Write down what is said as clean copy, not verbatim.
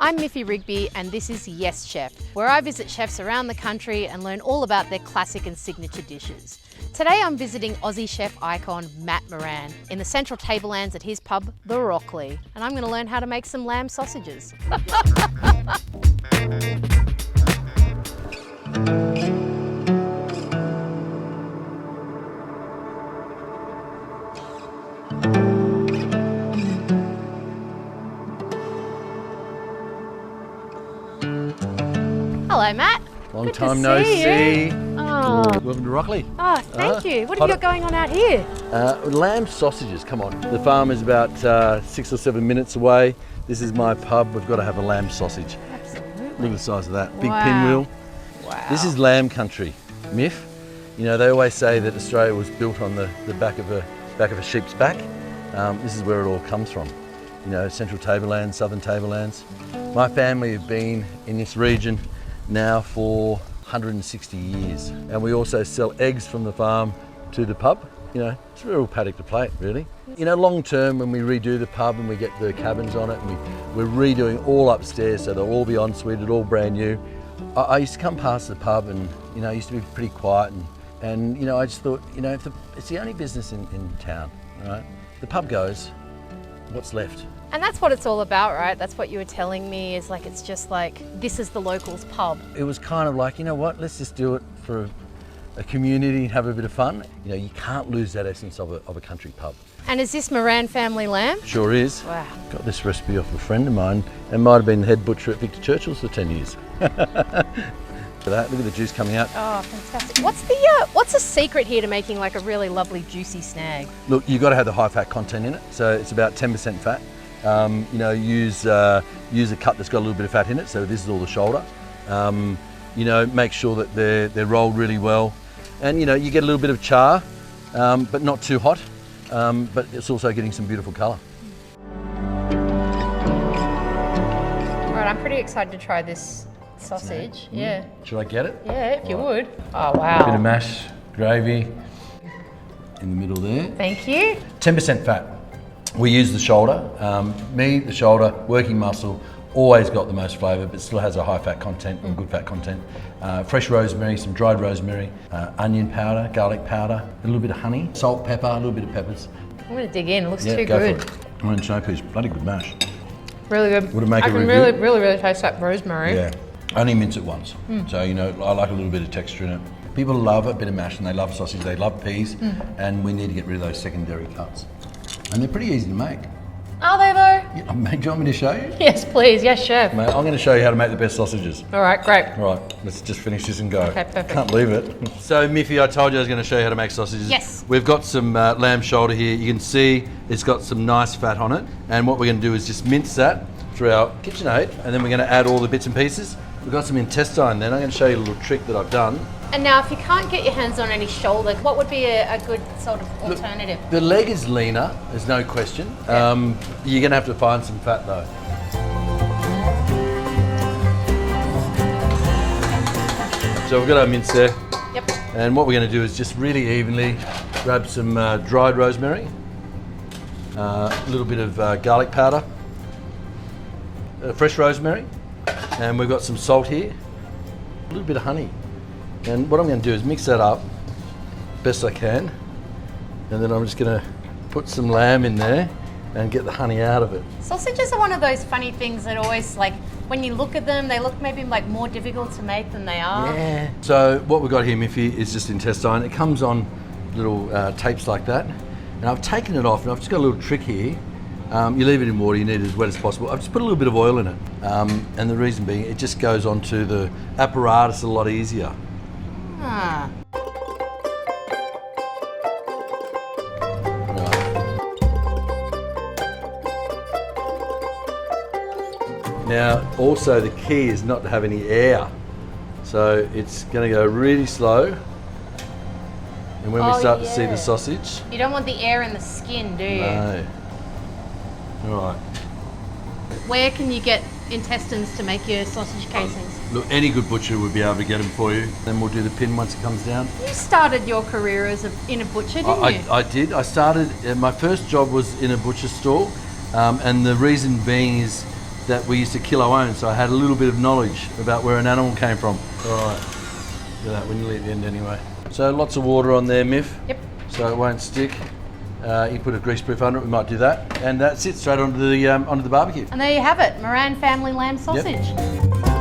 I'm Miffy Rigby and this is Yes Chef, where I visit chefs around the country and learn all about their classic and signature dishes. Today I'm visiting Aussie chef icon Matt Moran in the Central Tablelands at his pub, the Rockley, and I'm going to learn how to make some lamb sausages. Hello, Matt. Long time no see. Oh. Welcome to Rockley. Oh, thank you. What have you got going on out here? Lamb sausages, come on. The farm is about 6 or 7 minutes away. This is my pub. We've got to have a lamb sausage. Absolutely. Look at the size of that. Big Wow. pinwheel. Wow. This is lamb country. Miff. You know, they always say that Australia was built on the back of a sheep's back. This is where it all comes from. You know, Central Tablelands, Southern Tablelands. My family have been in this region now for 160 years. And we also sell eggs from the farm to the pub. You know, it's a real paddock to plate, really. You know, long term, when we redo the pub and we get the cabins on it, and we're redoing all upstairs, so they'll all be en suite, all brand new. I used to come past the pub and, you know, it used to be pretty quiet and you know, I just thought, you know, if it's the only business in town, right? The pub goes, what's left? And that's what it's all about, right? That's what you were telling me, is like, it's just like, this is the locals pub. It was kind of like, you know what, let's just do it for a community and have a bit of fun. You know, you can't lose that essence of a country pub. And is this Moran Family Lamb? Sure is. Wow. Got this recipe off a friend of mine and might have been the head butcher at Victor Churchill's for 10 years. Look at the juice coming out. Oh, fantastic. What's the secret here to making like a really lovely juicy snag? Look, you've got to have the high fat content in it, so it's about 10% fat. You know, use a cut that's got a little bit of fat in it, so this is all the shoulder. You know, make sure that they're rolled really well. And you know, you get a little bit of char, but not too hot, but it's also getting some beautiful colour. All right, I'm pretty excited to try this sausage. Yeah. Should I get it? Yeah, if you All right. would. Oh, wow. Bit of mash, gravy in the middle there. Thank you. 10% fat. We use the shoulder. The shoulder, working muscle, always got the most flavour, but still has a high fat content and good fat content. Fresh rosemary, some dried rosemary, onion powder, garlic powder, a little bit of honey, salt, pepper, a little bit of peppers. I'm going to dig in. It looks Yeah, too go good. for it. Orange snow peas, bloody good mash. Really good. Would it make I a can review? really taste that rosemary. Yeah, only mince it once. So, you know, I like a little bit of texture in it. People love a bit of mash and they love sausage, they love peas, and we need to get rid of those secondary cuts. And they're pretty easy to make. Are they though? Yeah, mate, do you want me to show you? Yes, please. Yes, chef. Mate, I'm going to show you how to make the best sausages. All right, great. All right, let's just finish this and go. Okay, perfect. Can't believe it. So, Miffy, I told you I was going to show you how to make sausages. Yes. We've got some lamb shoulder here. You can see it's got some nice fat on it. And what we're going to do is just mince that through our KitchenAid, and then we're going to add all the bits and pieces. We've got some intestine then. I'm going to show you a little trick that I've done. And now, if you can't get your hands on any shoulder, what would be a good sort of alternative? The leg is leaner, there's no question. Yeah. You're going to have to find some fat though. So we've got our mince there. Yep. And what we're going to do is just really evenly grab some dried rosemary, a little bit of garlic powder, fresh rosemary, and we've got some salt here, a little bit of honey. And what I'm going to do is mix that up best I can, and then I'm just going to put some lamb in there and get the honey out of it. Sausages are one of those funny things that always, like, when you look at them, they look maybe like more difficult to make than they are. Yeah. So what we've got here, Miffy, is just intestine. It comes on little tapes like that, and I've taken it off, and I've just got a little trick here. You leave it in water, you need it as wet as possible. I've just put a little bit of oil in it, and the reason being, it just goes onto the apparatus a lot easier. Ah. Now, also the key is not to have any air. So it's going to go really slow. And when we start to see the sausage. You don't want the air in the skin, do you? No. All right. Where can you get intestines to make your sausage casings? Look, any good butcher would be able to get them for you. Then we'll do the pin once it comes down. You started your career as in a butcher, didn't you? I did. I started, my first job was in a butcher store. And the reason being is that we used to kill our own, so I had a little bit of knowledge about where an animal came from. All right, look at that, we're nearly at the end anyway. So lots of water on there, Miff. Yep. So it won't stick. You put a greaseproof under it, we might do that. And that's it, straight onto the barbecue. And there you have it, Moran Family Lamb sausage. Yep.